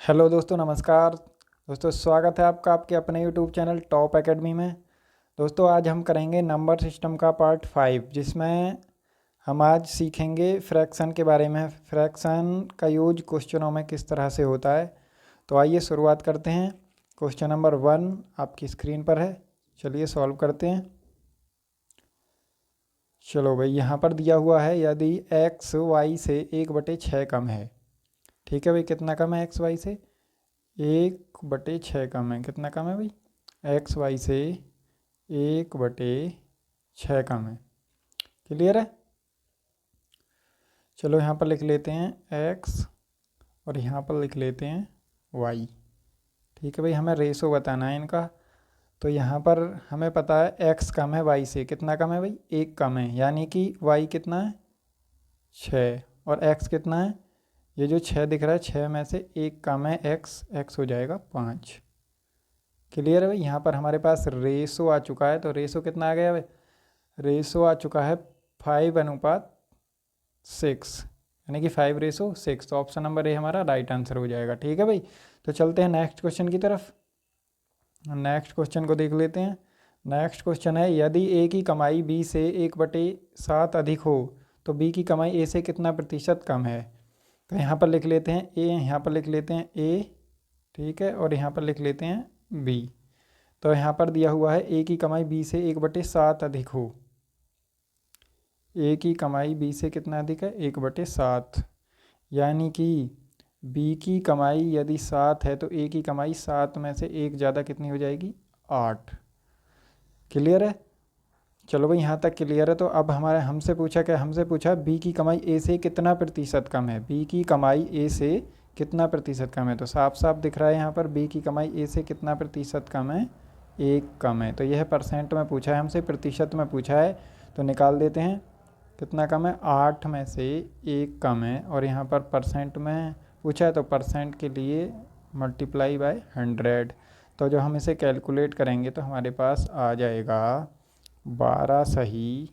Hello दोस्तों, नमस्कार। दोस्तों, स्वागत है आपका आपके अपने यूट्यूब चैनल टॉप एकेडमी में। दोस्तों, आज हम करेंगे नंबर सिस्टम का पार्ट 5, जिसमें हम आज सीखेंगे फ्रैक्शन के बारे में। फ्रैक्शन का यूज क्वेश्चनों में किस तरह से होता है। तो आइए शुरुआत करते हैं। क्वेश्चन नंबर 1 आपकी स्क्रीन पर है। चलिए सॉल्व करते हैं। चलो भाई, यहाँ पर दिया हुआ है यदि एक्स वाई से 1/6 कम है। ठीक है भाई, कितना कम है एक्स वाई से? 1/6 कम है। कितना कम है भाई? एक्स वाई से 1/6 कम है। क्लियर है? चलो यहाँ पर लिख लेते हैं एक्स और यहाँ पर लिख लेते हैं वाई। ठीक है भाई, हमें रेशो बताना है इनका। तो यहाँ पर हमें पता है एक्स कम है वाई से। कितना कम है भाई? 1 कम है, यानी कि वाई कितना है? 6। और एक्स कितना है? ये जो 6 दिख रहा है, 6 में से 1 कम है एक्स, एक्स हो जाएगा 5। क्लियर है भाई? यहाँ पर हमारे पास रेशो आ चुका है। तो रेशो कितना आ गया भाई? रेशो आ चुका है 5:6, यानी कि 5:6। तो ऑप्शन नंबर ए हमारा राइट आंसर हो जाएगा। ठीक है भाई, तो चलते हैं नेक्स्ट क्वेश्चन की तरफ। नेक्स्ट क्वेश्चन को देख लेते हैं। नेक्स्ट क्वेश्चन है, यदि ए की कमाई बी से 1/7 अधिक हो तो बी की कमाई ए से कितना प्रतिशत कम है? तो यहाँ पर लिख लेते हैं ए, यहाँ पर लिख लेते हैं ए, ठीक है, और यहाँ पर लिख लेते हैं बी। तो यहाँ पर दिया हुआ है ए की कमाई बी से 1/7 अधिक हो। ए की कमाई बी से कितना अधिक है? 1/7, यानी कि बी की कमाई यदि 7 है तो ए की कमाई 7 में से 1 ज़्यादा कितनी हो जाएगी? 8। क्लियर है? चलो भाई, यहाँ तक क्लियर है। तो अब हमारे हमसे पूछा क्या? हमसे पूछा बी की कमाई ए से कितना प्रतिशत कम है। बी की कमाई ए से कितना प्रतिशत कम है? तो साफ साफ दिख रहा है यहाँ पर बी की कमाई ए से कितना प्रतिशत कम है? 1 कम है। तो यह परसेंट में पूछा है हमसे, प्रतिशत में पूछा है। तो निकाल देते हैं कितना कम है? 8 में से 1 कम है। और यहाँ पर परसेंट में पूछा है तो परसेंट के लिए मल्टीप्लाई बाय 100। तो जब हम इसे कैलकुलेट करेंगे तो हमारे पास आ जाएगा 12 सही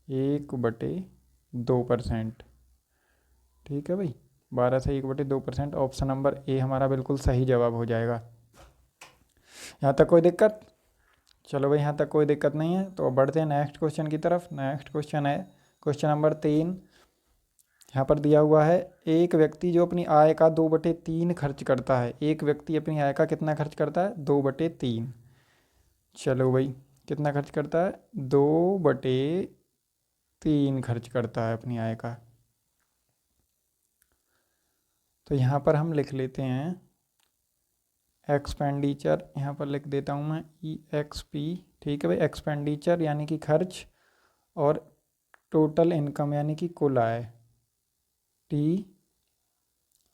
1/2%। ठीक है भाई, 12 सही 1/2%। ऑप्शन नंबर ए हमारा बिल्कुल सही जवाब हो जाएगा। यहाँ तक कोई दिक्कत? चलो भाई, यहाँ तक कोई दिक्कत नहीं है। तो अब बढ़ते हैं नेक्स्ट क्वेश्चन की तरफ। नेक्स्ट क्वेश्चन है क्वेश्चन नंबर 3। यहाँ पर दिया हुआ है, एक व्यक्ति जो अपनी आय का 2/3 खर्च करता है। एक व्यक्ति अपनी आय का कितना खर्च करता है? 2/3। चलो भाई, कितना खर्च करता है? 2/3 खर्च करता है अपनी आय का। तो यहाँ पर हम लिख लेते हैं एक्सपेंडिचर। यहाँ पर लिख देता हूँ मैं EXP। ठीक है भाई, एक्सपेंडिचर यानी कि खर्च, और टोटल इनकम यानी कि कुल आय, T।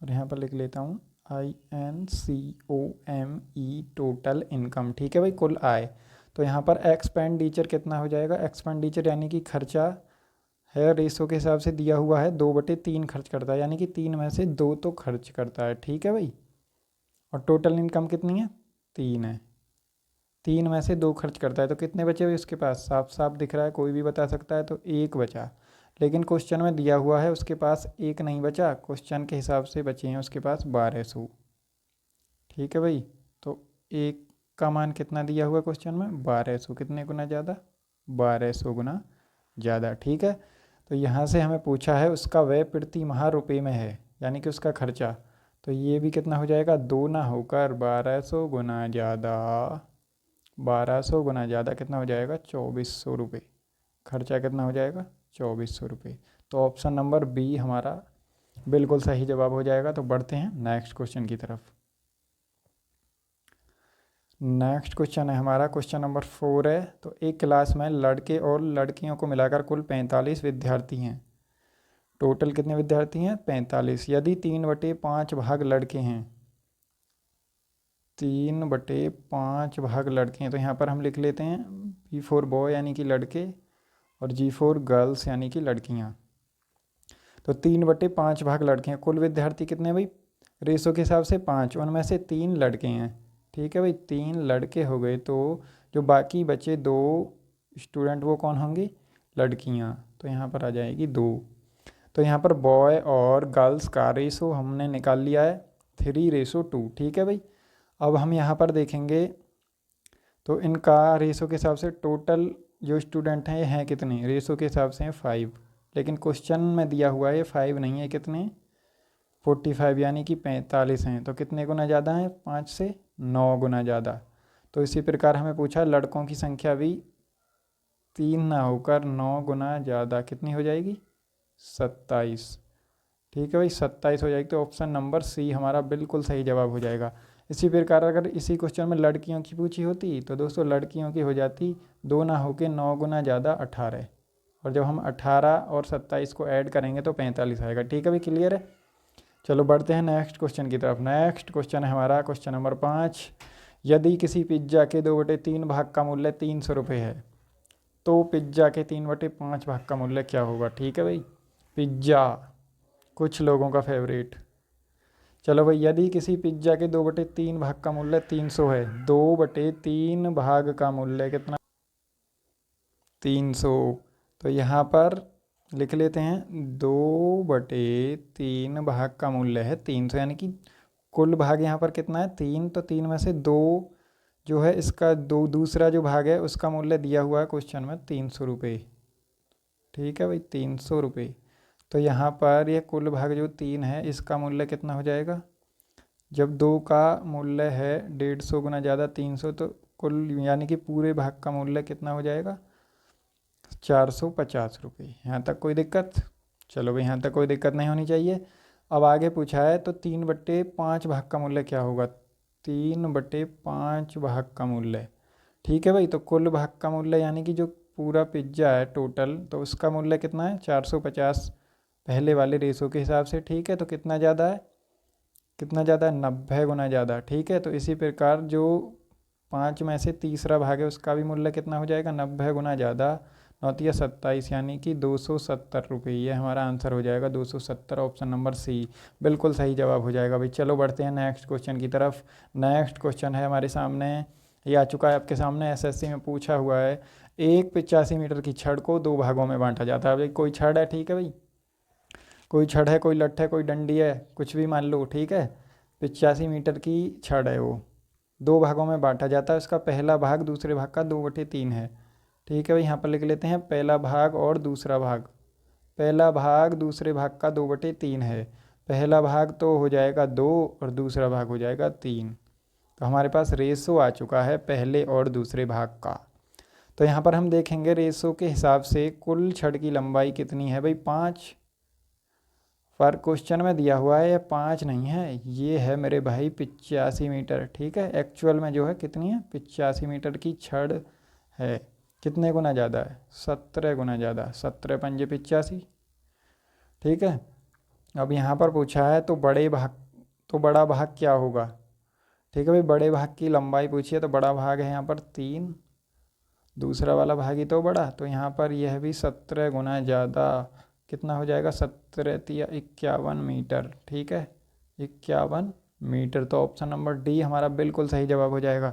और यहाँ पर लिख लेता हूँ INCOME, टोटल इनकम। ठीक है भाई, कुल आय। तो यहाँ पर एक्सपेंडिचर कितना हो जाएगा? एक्सपेंडिचर यानी कि खर्चा है, रेशो के हिसाब से दिया हुआ है 2/3 खर्च करता है, यानी कि 3 में से 2 तो खर्च करता है। ठीक है भाई, और टोटल इनकम कितनी है? 3 है। 3 में से 2 खर्च करता है, तो कितने बचे हुए उसके पास? साफ साफ दिख रहा है, कोई भी बता सकता है। तो 1 बचा, लेकिन क्वेश्चन में दिया हुआ है उसके पास 1 नहीं बचा। क्वेश्चन के हिसाब से बचे हैं उसके पास 1200। ठीक है भाई, तो 1 का मान कितना दिया हुआ क्वेश्चन में? 1200। कितने गुना ज़्यादा? 1200 गुना ज़्यादा। ठीक है, तो यहाँ से हमें पूछा है उसका व्यय प्रति माह रुपये में है, यानी कि उसका खर्चा। तो ये भी कितना हो जाएगा? 2 ना होकर 1200 गुना ज़्यादा। 1200 गुना ज़्यादा कितना हो जाएगा? 2400 रुपये। खर्चा कितना हो जाएगा? 2400 रुपये। तो ऑप्शन नंबर बी हमारा बिल्कुल सही जवाब हो जाएगा। तो बढ़ते हैं नेक्स्ट क्वेश्चन की तरफ। नेक्स्ट क्वेश्चन है हमारा क्वेश्चन नंबर 4 है। तो एक क्लास में लड़के और लड़कियों को मिलाकर कुल 45 विद्यार्थी हैं। टोटल कितने विद्यार्थी हैं? 45। यदि 3/5 भाग लड़के हैं, 3/5 भाग लड़के हैं, तो यहाँ पर हम लिख लेते हैं B फॉर बॉय यानी कि लड़के, और G फॉर गर्ल्स यानी कि लड़कियाँ। तो 3/5 भाग लड़के हैं। कुल विद्यार्थी कितने भाई? रेशो के हिसाब से 5, उनमें से 3 लड़के हैं। ठीक है भाई, 3 लड़के हो गए, तो जो बाकी बचे 2 स्टूडेंट वो कौन होंगे? लड़कियाँ। तो यहाँ पर आ जाएगी 2। तो यहाँ पर बॉय और गर्ल्स का रेशो हमने निकाल लिया है। 3:2। ठीक है भाई। अब हम यहाँ पर देखेंगे तो इनका रेशो के हिसाब से टोटल जो स्टूडेंट हैं ये हैं कितने, रेशो के हिसाब से हैं 5, लेकिन क्वेश्चन में दिया हुआ है 5 नहीं है, कितने 45 यानी कि 45 हैं। तो कितने गुना ज़्यादा हैं, 5 से 9 गुना ज़्यादा। तो इसी प्रकार हमें पूछा लड़कों की संख्या भी 3 ना होकर 9 गुना ज़्यादा कितनी हो जाएगी, 27। ठीक है भाई, 27 हो जाएगी। तो ऑप्शन नंबर सी हमारा बिल्कुल सही जवाब हो जाएगा। इसी प्रकार अगर इसी क्वेश्चन में लड़कियों की पूछी होती तो दोस्तों लड़कियों की हो जाती 2 ना होके 9 गुना ज़्यादा 18, और जब हम 18 और 27 को ऐड करेंगे तो 45 आएगा। ठीक है भाई, क्लियर है। चलो बढ़ते हैं नेक्स्ट क्वेश्चन की तरफ। नेक्स्ट क्वेश्चन है हमारा क्वेश्चन नंबर 5। यदि किसी पिज्ज़ा के 2/3 भाग का मूल्य 300 रुपये है तो पिज्ज़ा के 3/5 भाग का मूल्य क्या होगा। ठीक है भाई, पिज्ज़ा कुछ लोगों का फेवरेट। चलो भाई, यदि किसी पिज्ज़ा के 2/3 भाग का मूल्य 300 है, 2/3 भाग का मूल्य कितना, 300। तो यहाँ पर लिख लेते हैं 2/3 भाग का मूल्य है 300, यानी कि कुल भाग यहाँ पर कितना है 3, तो 3 में से 2 जो है इसका दूसरा जो भाग है उसका मूल्य दिया हुआ है क्वेश्चन में 300 रुपये। ठीक है भाई, 300 रुपये। तो यहाँ पर यह कुल भाग जो 3 है इसका मूल्य कितना हो जाएगा, जब 2 का मूल्य है 150 गुना ज़्यादा 300, तो कुल यानी कि पूरे भाग का मूल्य कितना हो जाएगा, 450 रुपये। यहाँ तक कोई दिक्कत, चलो भाई यहाँ तक कोई दिक्कत नहीं होनी चाहिए। अब आगे पूछा है तो 3/5 भाग का मूल्य क्या होगा, 3/5 भाग का मूल्य। ठीक है भाई, तो कुल भाग का मूल्य यानी कि जो पूरा पिज्ज़ा है टोटल, तो उसका मूल्य कितना है 450 पहले वाले रेशो के हिसाब से। ठीक है, तो कितना ज़्यादा है, कितना ज़्यादा है, 90 गुना ज़्यादा। ठीक है, तो इसी प्रकार जो 5 में से तीसरा भाग है उसका भी मूल्य कितना हो जाएगा, 90 गुना ज़्यादा, 9 27 यानी कि 270 रुपये। ये हमारा आंसर हो जाएगा 270, ऑप्शन नंबर सी बिल्कुल सही जवाब हो जाएगा भाई। चलो बढ़ते हैं नेक्स्ट क्वेश्चन की तरफ। नेक्स्ट क्वेश्चन है हमारे सामने, ये आ चुका है आपके सामने, एसएससी में पूछा हुआ है। एक 85 मीटर की छड़ को 2 भागों में बांटा जाता है। भाई कोई छड़ है, ठीक है भाई, कोई छड़ है, कोई लठ है, कोई डंडी है, कुछ भी मान लो। ठीक है, 85 मीटर की छड़ है, वो 2 भागों में बांटा जाता है। उसका पहला भाग दूसरे भाग का 2/3 है। ठीक है भाई, यहाँ पर लिख लेते हैं पहला भाग और दूसरा भाग। पहला भाग दूसरे भाग का 2/3 है। पहला भाग तो हो जाएगा 2 और दूसरा भाग हो जाएगा 3। तो हमारे पास रेशो आ चुका है पहले और दूसरे भाग का। तो यहाँ पर हम देखेंगे रेशो के हिसाब से कुल छड़ की लंबाई कितनी है भाई, 5। पर क्वेश्चन में दिया हुआ है ये 5 नहीं है, ये है मेरे भाई 85 मीटर। ठीक है, एक्चुअल में जो है कितनी है, 85 मीटर की छड़ है। कितने गुना ज़्यादा है, 17 गुना ज़्यादा, 17 पंजे 85। ठीक है, अब यहाँ पर पूछा है तो बड़ा भाग क्या होगा। ठीक है भाई, बड़े भाग की लंबाई पूछी है तो बड़ा भाग है यहाँ पर 3, दूसरा वाला भाग ही तो बड़ा, तो यहाँ पर यह भी 17 गुना ज़्यादा। कितना हो जाएगा, 17 या 51 मीटर। ठीक है, 51 मीटर। तो ऑप्शन नंबर डी हमारा बिल्कुल सही जवाब हो जाएगा।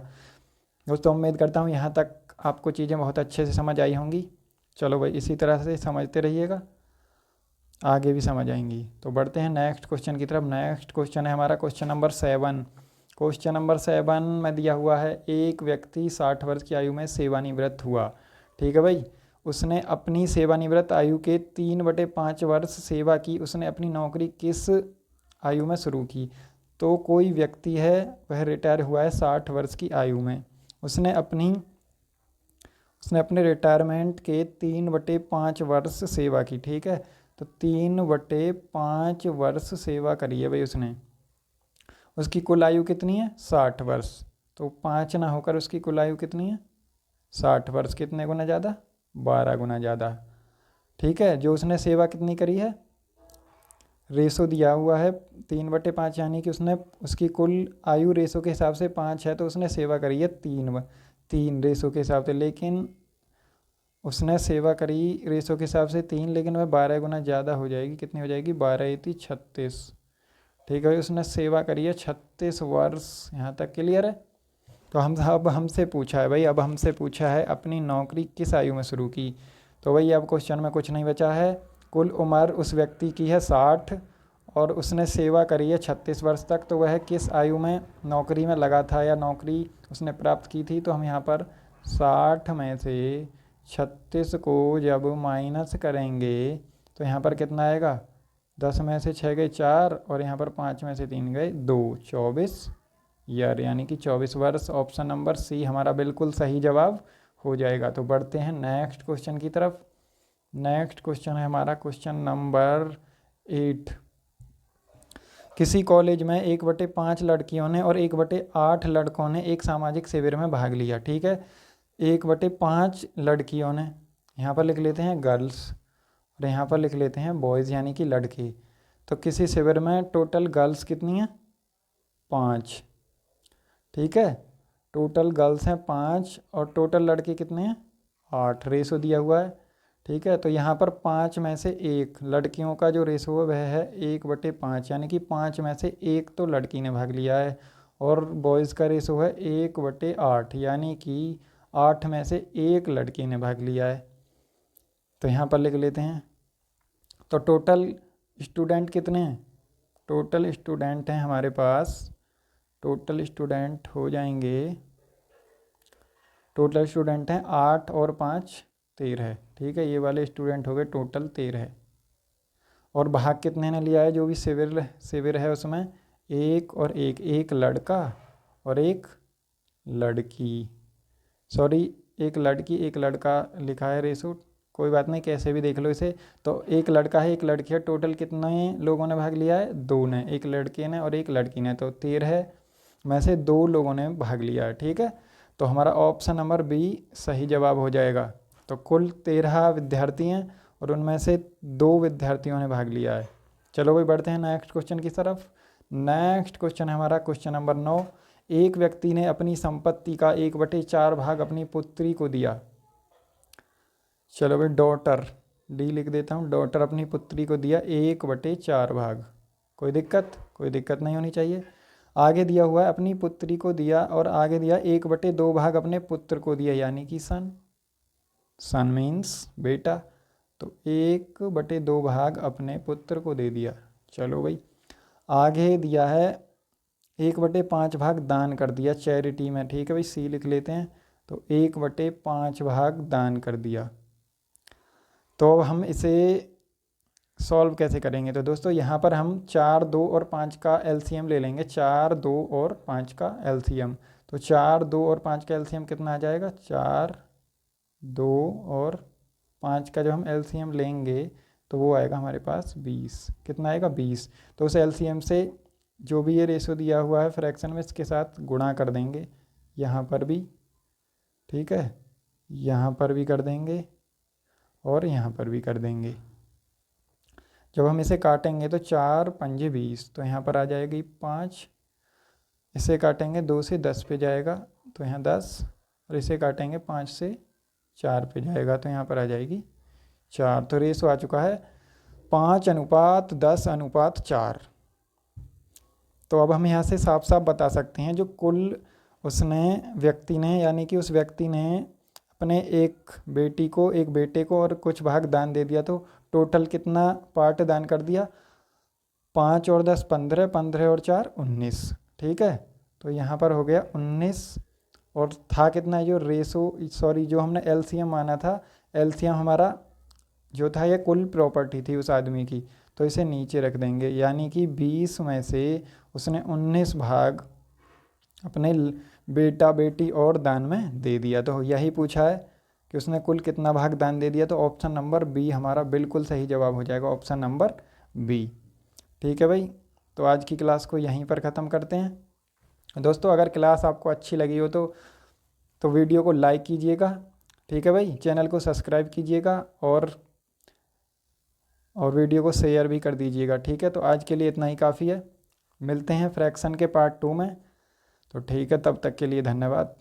दोस्तों उम्मीद करता हूँ यहाँ तक आपको चीज़ें बहुत अच्छे से समझ आई होंगी। चलो भाई इसी तरह से समझते रहिएगा, आगे भी समझ आएंगी। तो बढ़ते हैं नेक्स्ट क्वेश्चन की तरफ। नेक्स्ट क्वेश्चन है हमारा क्वेश्चन नंबर 7। क्वेश्चन नंबर 7 में दिया हुआ है एक व्यक्ति 60 वर्ष की आयु में सेवानिवृत्त हुआ। ठीक है भाई, उसने अपनी सेवानिवृत्त आयु के 3/5 वर्ष सेवा की। उसने अपनी नौकरी किस आयु में शुरू की। तो कोई व्यक्ति है वह रिटायर हुआ है 60 वर्ष की आयु में। उसने अपने रिटायरमेंट के 3/5 वर्ष सेवा की। ठीक है, तो 3/5 वर्ष सेवा करी है भाई उसने। उसकी कुल आयु कितनी है, 60 वर्ष। तो 5 ना होकर उसकी कुल आयु कितनी है, 60 वर्ष। कितने गुना ज़्यादा, 12 गुना ज़्यादा। ठीक है, जो उसने सेवा कितनी करी है, रेशो दिया हुआ है 3/5, यानी कि उसकी कुल आयु रेशो के हिसाब से 5 है, तो उसने सेवा करी है 3 रेशो के हिसाब से। लेकिन उसने सेवा करी रेशो के हिसाब से 3, लेकिन वह 12 गुना ज़्यादा हो जाएगी। कितनी हो जाएगी, 12×3 = 36। ठीक है, उसने सेवा करी है 36 वर्ष। यहाँ तक क्लियर है। तो अब हमसे पूछा है भाई, अब हमसे पूछा है अपनी नौकरी किस आयु में शुरू की। तो भाई अब क्वेश्चन में कुछ नहीं बचा है। कुल उम्र उस व्यक्ति की है 60 और उसने सेवा करी है 36 वर्ष तक, तो वह किस आयु में नौकरी में लगा था या नौकरी उसने प्राप्त की थी। तो हम यहाँ पर 60 में से 36 को जब माइनस करेंगे तो यहाँ पर कितना आएगा, 10 में से 6 गए 4 और यहाँ पर 5 में से 3 गए 2, 24 ईयर, यानी कि 24 वर्ष। ऑप्शन नंबर सी हमारा बिल्कुल सही जवाब हो जाएगा। तो बढ़ते हैं नेक्स्ट क्वेश्चन की तरफ। नेक्स्ट क्वेश्चन है हमारा क्वेश्चन नंबर 8। किसी कॉलेज में 1/5 लड़कियों ने और 1/8 लड़कों ने एक सामाजिक शिविर में भाग लिया। ठीक है, 1/5 लड़कियों ने, यहाँ पर लिख लेते हैं गर्ल्स और यहाँ पर लिख लेते हैं बॉयज़ यानी कि लड़के। तो किसी शिविर में टोटल गर्ल्स कितनी है, 5। ठीक है, टोटल गर्ल्स हैं 5 और टोटल लड़के कितने हैं, 8। रेशो दिया हुआ है। ठीक है, तो यहाँ पर 5 में से 1 लड़कियों का जो रेशो है वह है 1/5, यानी कि 5 में से 1 तो लड़की ने भाग लिया है। और बॉयज़ का रेशो है 1/8, यानी कि 8 में से 1 लड़की ने भाग लिया है। तो यहाँ पर लिख लेते हैं। तो टोटल स्टूडेंट कितने हैं, टोटल स्टूडेंट हैं हमारे पास, टोटल स्टूडेंट हो जाएंगे, टोटल स्टूडेंट हैं 8 और 5 13। ठीक है, ये वाले स्टूडेंट हो गए टोटल 13। और भाग कितने ने लिया है, जो भी शिविर है उसमें 1 और 1, एक लड़का और एक लड़की, सॉरी एक लड़की एक लड़का लिखा है रेशो, कोई बात नहीं, कैसे भी देख लो इसे। तो एक लड़का है एक लड़की है, टोटल कितने लोगों ने भाग लिया है, 2 ने, एक लड़के ने और एक लड़की ने, तो 13 में से 2 लोगों ने भाग लिया है। ठीक है, तो हमारा ऑप्शन नंबर बी सही जवाब हो जाएगा। तो कुल 13 विद्यार्थी हैं और उनमें से 2 विद्यार्थियों ने भाग लिया है। चलो भाई बढ़ते हैं नेक्स्ट क्वेश्चन की तरफ। नेक्स्ट क्वेश्चन है हमारा क्वेश्चन नंबर 9। एक व्यक्ति ने अपनी संपत्ति का 1/4 भाग अपनी पुत्री को दिया। चलो भाई डॉटर, डी लिख देता हूँ, डॉटर अपनी पुत्री को दिया 1/4 भाग। कोई दिक्कत नहीं होनी चाहिए। आगे दिया हुआ है अपनी पुत्री को दिया और आगे दिया 1/2 भाग अपने पुत्र को दिया, यानी कि सन मीन्स बेटा। तो 1/2 भाग अपने पुत्र को दे दिया। चलो भाई आगे दिया है 1/5 भाग दान कर दिया चैरिटी में। ठीक है भाई, सी लिख लेते हैं। तो 1/5 भाग दान कर दिया। तो अब हम इसे सॉल्व कैसे करेंगे। तो दोस्तों यहाँ पर हम 4, 2 और 5 का एलसीएम ले लेंगे। 4, 2 और 5 का एलसीएम। तो 4, 2 और 5 का एलसीएम कितना आ जाएगा, 4, 2 और 5 का जब हम एलसीएम लेंगे तो वो आएगा हमारे पास 20। कितना आएगा, 20। तो उस एलसीएम से जो भी ये रेशो दिया हुआ है फ्रैक्शन में, इसके साथ गुणा कर देंगे। यहाँ पर भी, ठीक है, यहाँ पर भी कर देंगे और यहाँ पर भी कर देंगे। जब हम इसे काटेंगे तो 4 पंजे 20, तो यहाँ पर आ जाएगी 5। इसे काटेंगे 2 से 10 पे जाएगा तो यहाँ 10, और इसे काटेंगे 5 से 4 पे जाएगा तो यहाँ पर आ जाएगी 4। तो रेशो आ चुका है 5:10:4। तो अब हम यहाँ से साफ साफ बता सकते हैं जो कुल उसने व्यक्ति ने, यानी कि उस व्यक्ति ने अपने एक बेटी को, एक बेटे को और कुछ भाग दान दे दिया, तो टोटल कितना पार्ट दान कर दिया, 5 और 10 15, 15 और 4 19। ठीक है, तो यहाँ पर हो गया 19। और था कितना जो रेशो, सॉरी जो हमने एलसीएम माना था, एलसीएम हमारा जो था ये कुल प्रॉपर्टी थी उस आदमी की, तो इसे नीचे रख देंगे, यानी कि 20 में से उसने 19 भाग अपने बेटा बेटी और दान में दे दिया। तो यही पूछा है कि उसने कुल कितना भाग दान दे दिया, तो ऑप्शन नंबर बी हमारा बिल्कुल सही जवाब हो जाएगा, ऑप्शन नंबर बी। ठीक है भाई, तो आज की क्लास को यहीं पर ख़त्म करते हैं। दोस्तों अगर क्लास आपको अच्छी लगी हो तो वीडियो को लाइक कीजिएगा। ठीक है भाई, चैनल को सब्सक्राइब कीजिएगा और वीडियो को शेयर भी कर दीजिएगा। ठीक है, तो आज के लिए इतना ही काफ़ी है। मिलते हैं फ्रैक्शन के पार्ट 2 में। तो ठीक है, तब तक के लिए धन्यवाद।